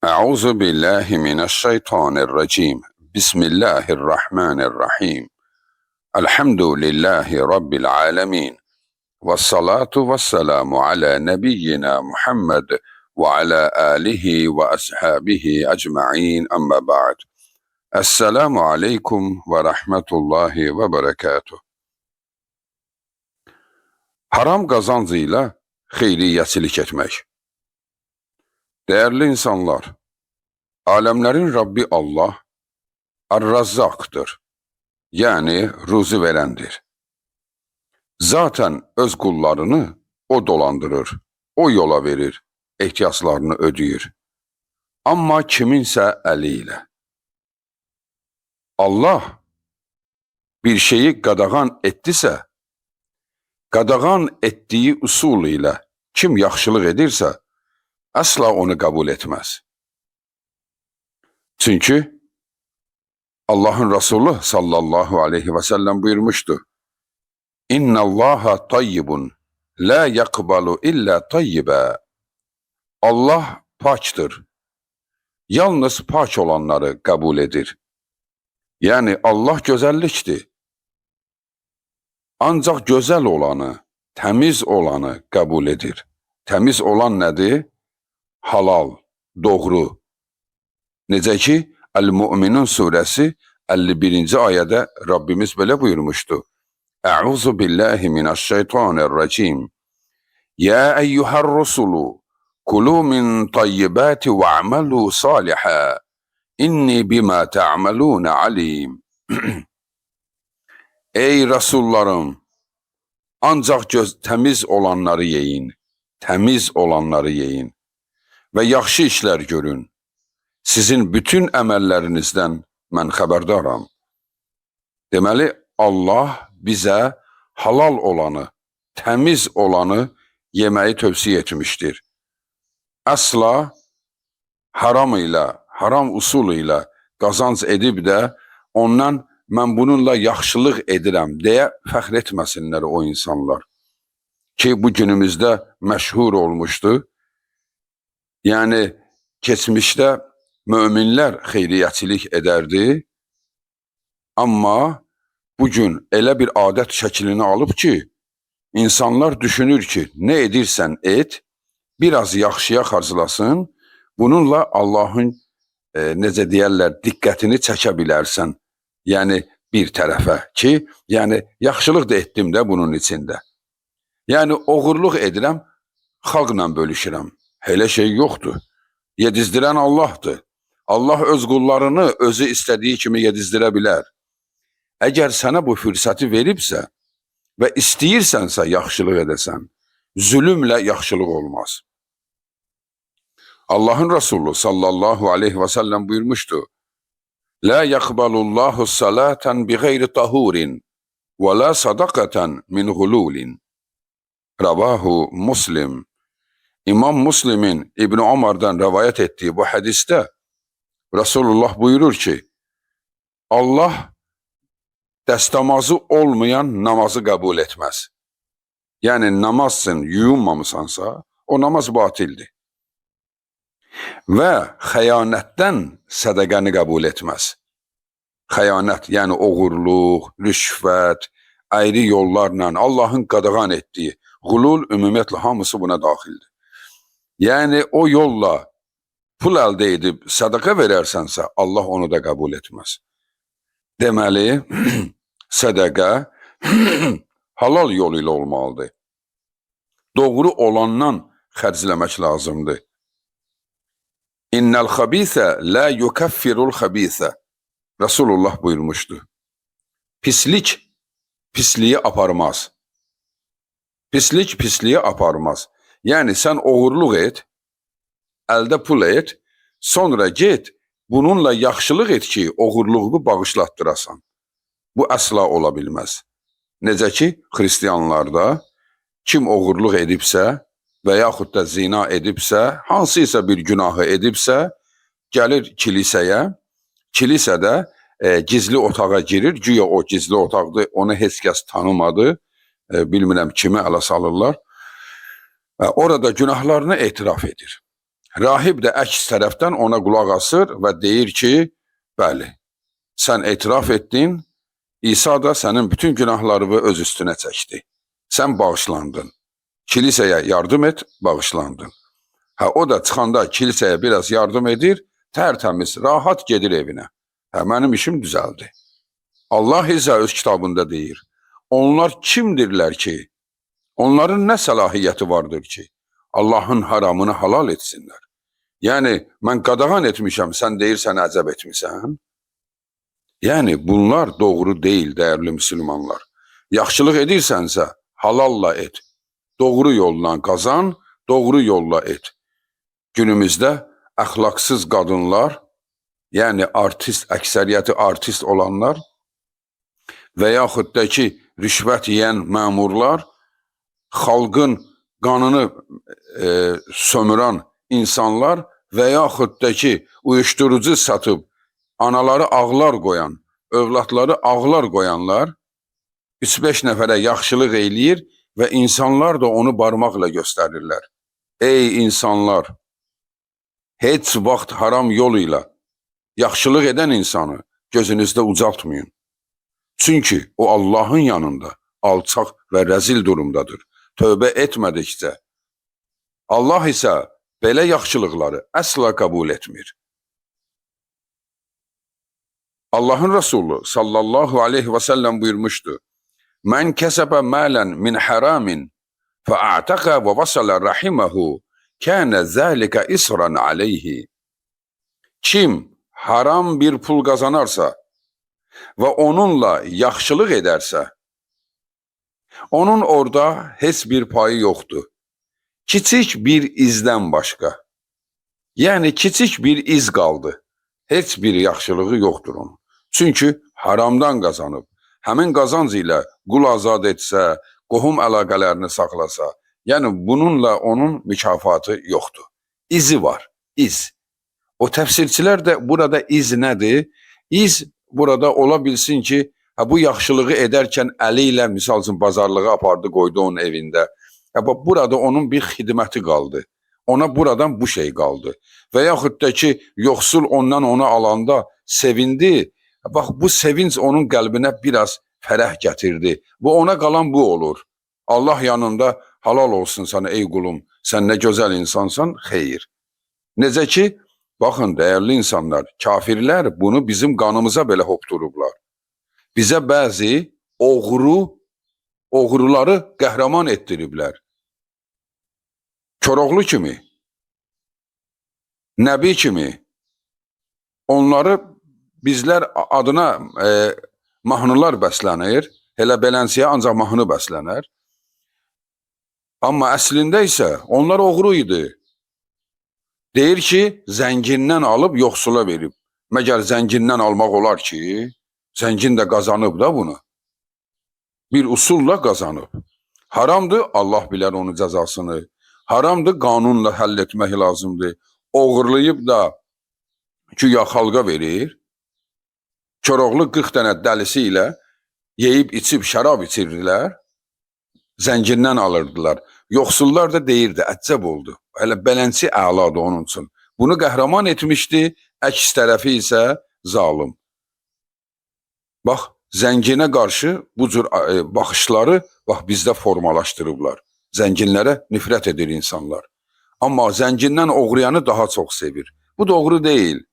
Euzu billahi mineşşeytanirracim. Bismillahirrahmanirrahim. Elhamdülillahi Rabbil alemin. Vessalatu vesselamu ala nebiyyina Muhammed ve ala alihi ve ashabihi ecma'in amma ba'd. Esselamu aleyküm ve rahmetullahi ve berekatuh. Haram qazancıyla xeyriyyəçilik etmək. Değerli insanlar, alemlerin Rabbi Allah, Ar-Razzaqdır. Yani ruzi verendir. Zaten öz kullarını o dolandırır, o yola verir, ihtiyaçlarını ödəyir. Amma kiminsə əli ilə. Allah bir şeyi qadağan etdisə, qadağan etdiyi usul ilə kim yaxşılıq edirsə, asla onu kabul etmez. Çünkü Allah'ın Resulü sallallahu aleyhi ve sellem buyurmuştu. İnna Allaha tayyibun la yakbalu illa tayyiba. Allah paktır. Yalnız pak olanları kabul edir. Yani Allah güzelliktir. Ancak güzel olanı, temiz olanı kabul edir. Temiz olan nedir? Halal, doğru. Necə ki, El-Mü'minun suresi 51. ayədə Rabbimiz belə buyurmuşdu. Euzu billahi mineşşeytanirracim. Ya eyyuhar rusulu kulu min tayyibati ve'amalu saliha. İnni bima ta'malun alim. Ey Resullarım, ancaq temiz olanları yeyin. Temiz olanları yeyin. Ve yaxşı işler görün. Sizin bütün əməllərinizdən mən xəbərdaram. Deməli, Allah bizə halal olanı, təmiz olanı yeməyi tövsiyə etmişdir. Əsla haram ilə, haram usul ilə qazanc edib də ondan mən bununla yaxşılıq edirəm deyə fəxr etməsinlər o insanlar. Ki bu günümüzdə məşhur olmuşdu. Yani geçmişte müminler xeyriyyəçilik ederdi. Ama bugün elə bir adət şəklini alıb ki, insanlar düşünür ki, ne edirsən et, biraz yaxşıya xarcılasın, bununla Allah'ın necə deyərlər, diqqətini çəkə bilərsən. Yani bir tərəfə ki, yani yaxşılıq da etdim də bunun içində. Yani oğurluq edirəm, xalqla bölüşürəm. Hele şey yoktu. Yedizdiren Allah'tı. Allah öz kullarını özü istediği kimi yedizdirə bilər. Eğer sana bu fırsatı veribsə ve istəyirsənsə yaxşılıq edəsən, zulümle yaxşılıq olmaz. Allah'ın Resulü sallallahu aleyhi ve sellem buyurmuştu. La yakbalullahu salaten bi gayri tahurin ve la sadakaten min gululin. Ravahu Muslim. İmam Müslim'in İbn Ömer'den rivayet ettiği bu hadiste Resulullah buyurur ki, Allah dəstəmazı olmayan namazı kabul etmez. Yani namazsın yuyunmamısansa o namaz batildir. Ve xəyanətdən sədəqəni kabul etmez. Xəyanət yani oğurluq, rüşvət, ayrı yollarla Allah'ın qadağan ettiği gulul ümumiyyətlə hamısı buna daxildir. Yani o yolla pul əldə edib sədaqə verərsənsə Allah onu da kabul etmez. Deməli, sədaqə halal yolu ilə olmalıdır. Doğru olandan xərcləmək lazımdır. İnnel xabisə la yukaffirul xabisə. Resulullah buyurmuşdu. Pislik pisliği aparmaz. Pislik pisliği aparmaz. Yani sen oğurluq et, əldə pul et, sonra get, bununla yaxşılıq et ki, oğurluğunu bağışlatdırasan. Bu əsla ola bilməz. Necə ki, xristiyanlarda kim oğurluq edibsə və yaxud da zina edibsə, hansıysa bir günahı edibsə, gəlir kilisəyə, kilisədə gizli otağa girir, güya o gizli otaqda onu heç kəs tanımadı, bilmirəm kimi ələ salırlar. Orada günahlarını etiraf edir. Rahib də əks tərəfdən ona qulaq asır və deyir ki, bəli, sən etiraf etdin, İsa da sənin bütün günahlarını öz üstünə çəkdi. Sən bağışlandın. Kilisəyə yardım et, bağışlandın. O da çıxanda kilisəyə biraz yardım edir, tərtəmiz, rahat gedir evinə. Mənim işim düzəldi. Allah isə öz kitabında deyir, onlar kimdirlər ki, onların nə səlahiyyəti vardır ki, Allahın haramını halal etsinlər. Yəni, mən qadağan etmişəm, sən deyirsən, əcəb etmişsən. Yəni, bunlar doğru deyil, dəyərli müsəlmanlar. Yaxşılıq edirsənsə, halalla et. Doğru yolla qazan, doğru yolla et. Günümüzdə əxlaqsız qadınlar, yəni artist, əksəriyyəti artist olanlar və yaxud da ki, rüşvət yeyən məmurlar, xalqın qanını sömürən insanlar və yaxud da ki, uyuşturucu satıb, anaları ağlar qoyan, övladları ağlar qoyanlar 3-5 nəfərə yaxşılıq eləyir və insanlar da onu barmaqla göstərirlər. Ey insanlar, heç vaxt haram yol ilə yaxşılıq edən insanı gözünüzdə ucaltmayın. Çünki o Allahın yanında alçaq və rəzil durumdadır. Tövbə etmədikcə. Allah isə belə yaxşılıqları əsla qəbul etmir. Allahın Resulü sallallahu aleyhi və səlləm buyurmuşdu. Mən kəsəbə mələn min haramin fə'ətəqə və vəsələ rahiməhu kənə zəlikə isran aleyhi. Kim haram bir pul qazanarsa və onunla yaxşılıq edərsə, onun orada heç bir payı yoxdur. Kiçik bir izdən başqa. Yəni, kiçik bir iz qaldı. Heç bir yaxşılığı yoxdur onun. Çünki haramdan qazanıb. Həmin qazanc ilə qul azad etsə, qohum əlaqələrini saxlasa, yəni bununla onun mükafatı yoxdur. İzi var, iz. O təfsirçilər də burada iz nədir? İz burada ola bilsin ki, bu yaxşılığı edərkən əli ilə, misal üçün, bazarlığı apardı, qoydu onun evində. Burada onun bir xidməti qaldı. Ona buradan bu şey qaldı. Və yaxud da ki, yoxsul ondan onu alanda sevindi. Bax, bu sevinç onun qəlbinə biraz fərəh gətirdi. Bu ona qalan bu olur. Allah yanında halal olsun sana ey qulum, sən nə gözəl insansan, xeyir. Necə ki, baxın, dəyərli insanlar, kafirlər bunu bizim qanımıza belə hopdurublar. Bizə bəzi oğruları qəhrəman etdiriblər. Koroğlu kimi, Nəbi kimi, onları bizlər adına mahnılar bəslənir, elə beləncəyə ancaq mahnı bəslənər. Amma əslində isə onlar oğru idi. Deyir ki, zəngindən alıb yoxsula verib. Məgər zəngindən almaq olar ki, zəngin də qazanıb da bunu. Bir usulla qazanıb. Haramdır, Allah bilər onun cəzasını. Haramdır, qanunla həll etmək lazımdır. Oğurlayıb da güya xalqa verir. Koroğlu 40 dənə dəlisi ilə yeyib, içib, şərab içirdilər. Zəngindən alırdılar. Yoxsullar da deyirdi, əcəb oldu. Hələ belənçi əladır onun üçün. Bunu qəhrəman etmişdi, əks tərəfi isə zalım. Bax, zənginə qarşı bu cür baxışları bizdə formalaşdırıblar. Zənginlərə nifrət edir insanlar. Amma zəngindən oğruyanı daha çox sevir. Bu doğru deyil.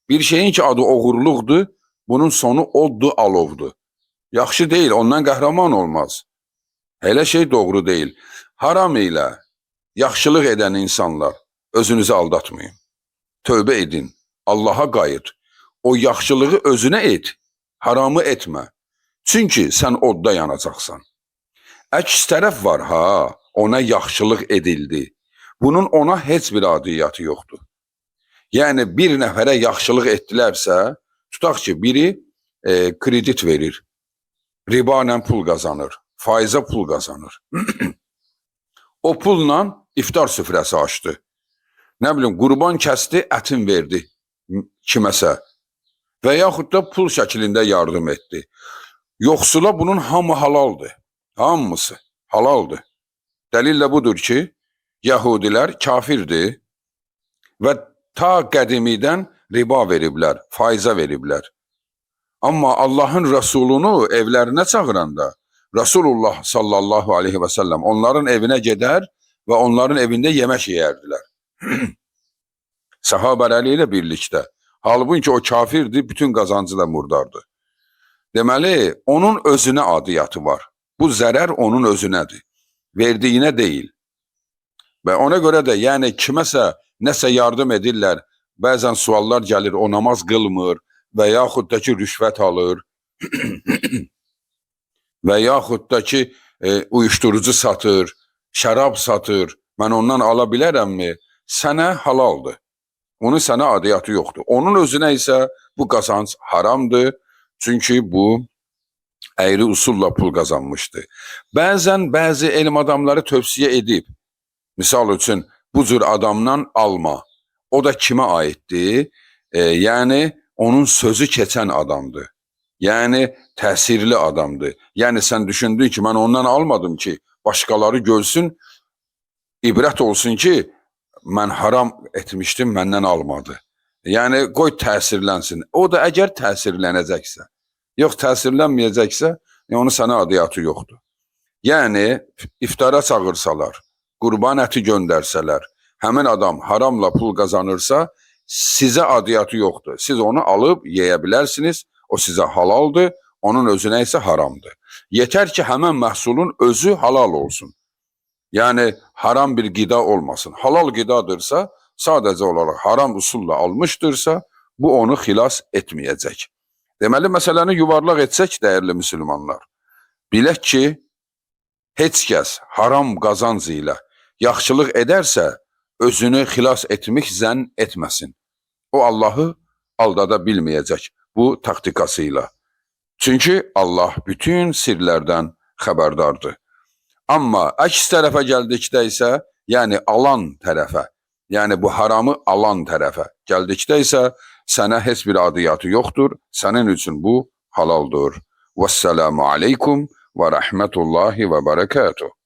Bir şeyin ki adı oğurluqdur, bunun sonu oddur, alovdur. Yaxşı deyil, ondan qəhrəman olmaz. Elə şey doğru deyil. Haram ilə yaxşılıq edən insanlar, özünüzü aldatmayın. Tövbə edin, Allaha qayıt. O yaxşılığı özünə et, haramı etmə. Çünki sən odda yanacaqsan. Əks tərəf var, ona yaxşılıq edildi. Bunun ona heç bir adiyyatı yoxdur. Yəni, bir nəfərə yaxşılıq etdilərsə, tutaq ki, biri kredit verir, riba ilə pul qazanır, faizə pul qazanır. O pulla iftar süfrəsi açdı. Nə bilim, qurban kəsdi, ətin verdi kiməsə və yaxud da pul şəklində yardım etdi. Yoxsula bunun hamı halaldır. Hamısı halaldır. Dəlil də budur ki, Yəhudilər kafirdir. və ta qədimidən riba veriblər, faizə veriblər. Amma Allahın Rəsulunu evlərinə çağıranda Rasulullah sallallahu aleyhi və səlləm onların evinə gedər və onların evində yemək yeyərdilər. Səhabələri ilə birlikdə. Halbuki o kafirdir, bütün qazancı da murdardır. Deməli, onun özünə adiyyatı var. Bu zərər onun özünədir. Verdiyinə deyil. Və ona görə də yəni kiməsə nəsə yardım edirlər, bəzən suallar gəlir, o namaz qılmır və yaxud da ki rüşvət alır və yaxud da ki uyuşturucu satır, şərab satır, mən ondan ala bilərəmmi? Sənə halaldır. Onun sənə adiyyatı yoxdur. Onun özünə isə bu qazanc haramdır. Çünki bu əyri usulla pul qazanmışdı. Bəzən bəzi elm adamları tövsiyə edib. Misal üçün, bu cür adamdan alma. O da kimə aiddir? Yəni, onun sözü keçən adamdır. Yəni, təsirli adamdır. Yəni, sən düşündün ki, mən ondan almadım ki, başqaları görsün, ibrət olsun ki, mən haram etmişdim, məndən almadı. Yəni, qoy təsirlənsin. O da əgər təsirlənəcəksə, yox təsirlənməyəcəksə, onun sənə adiyyatı yoxdur. Yəni, iftara çağırsalar, qurban əti göndərsələr, həmin adam haramla pul qazanırsa, sizə adiyyatı yoxdur. Siz onu alıb yeyə bilərsiniz, o sizə halaldır, onun özünə isə haramdır. Yetər ki, həmən məhsulun özü halal olsun. Yəni, haram bir qida olmasın. Halal qidadırsa, sadəcə olaraq haram usulla almışdırsa, bu onu xilas etməyəcək. Deməli, məsələni yuvarlaq etsək, dəyərli müsəlmanlar, bilək ki, heç kəs haram qazanc ilə yaxşılıq edərsə, özünü xilas etmiş zənn etməsin. O, Allahı aldada bilməyəcək bu taktikasıyla. Çünki Allah bütün sirlərdən xəbərdardır. Amma əks tərəfə gəldikdə isə, yəni alan tərəfə, yəni bu haramı alan tərəfə gəldikdə isə, sənə heç bir adiyyatı yoxdur, sənin üçün bu halaldır. Vəssalamu aleykum və rəhmətullahi və bərəkatuhu.